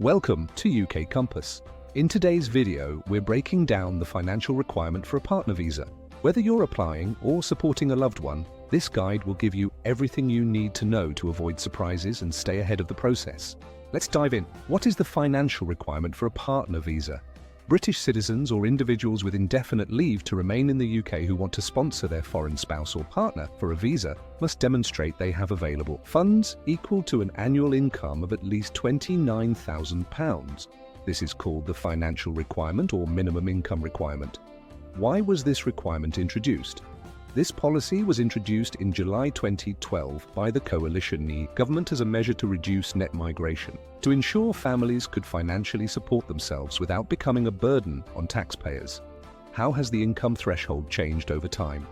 Welcome to UK Compass. In today's video, we're breaking down the financial requirement for a partner visa. Whether you're applying or supporting a loved one, this guide will give you everything you need to know to avoid surprises and stay ahead of the process. Let's dive in. What is the financial requirement for a partner visa? British citizens or individuals with indefinite leave to remain in the UK who want to sponsor their foreign spouse or partner for a visa must demonstrate they have available funds equal to an annual income of at least £29,000. This is called the financial requirement or minimum income requirement. Why was this requirement introduced? This policy was introduced in July 2012 by the coalition government as a measure to reduce net migration, to ensure families could financially support themselves without becoming a burden on taxpayers. How has the income threshold changed over time?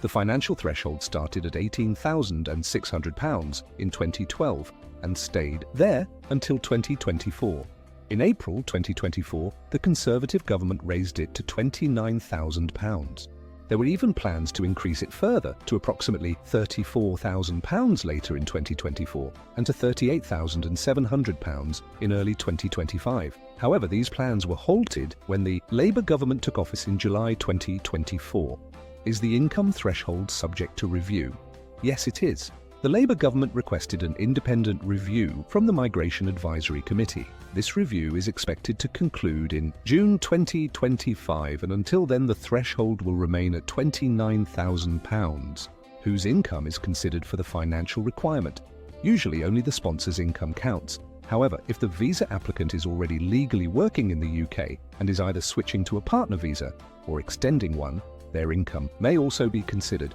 The financial threshold started at £18,600 in 2012 and stayed there until 2024. In April 2024, the Conservative government raised it to £29,000. There were even plans to increase it further to approximately £34,000 later in 2024 and to £38,700 in early 2025. However, these plans were halted when the Labour government took office in July 2024. Is the income threshold subject to review? Yes, it is. The Labour government requested an independent review from the Migration Advisory Committee. This review is expected to conclude in June 2025, and until then the threshold will remain at £29,000, whose income is considered for the financial requirement. Usually only the sponsor's income counts. However, if the visa applicant is already legally working in the UK and is either switching to a partner visa or extending one, their income may also be considered.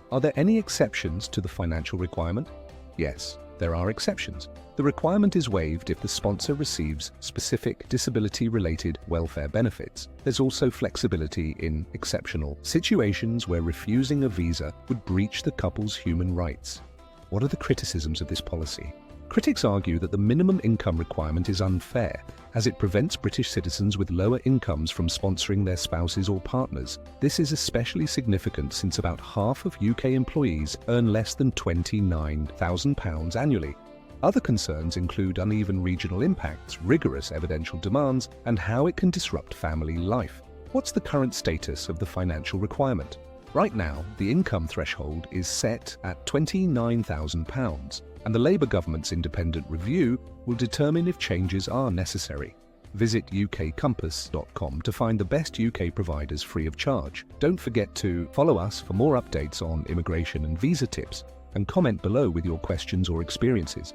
Are there any exceptions to the financial requirement? Yes, there are exceptions. The requirement is waived if the sponsor receives specific disability-related welfare benefits. There's also flexibility in exceptional situations where refusing a visa would breach the couple's human rights. What are the criticisms of this policy? Critics argue that the minimum income requirement is unfair, as it prevents British citizens with lower incomes from sponsoring their spouses or partners. This is especially significant since about half of UK employees earn less than £29,000 annually. Other concerns include uneven regional impacts, rigorous evidential demands, and how it can disrupt family life. What's the current status of the financial requirement? Right now, the income threshold is set at £29,000. and the Labour government's independent review will determine if changes are necessary. Visit ukcompass.com to find the best UK providers free of charge. Don't forget to follow us for more updates on immigration and visa tips, and comment below with your questions or experiences.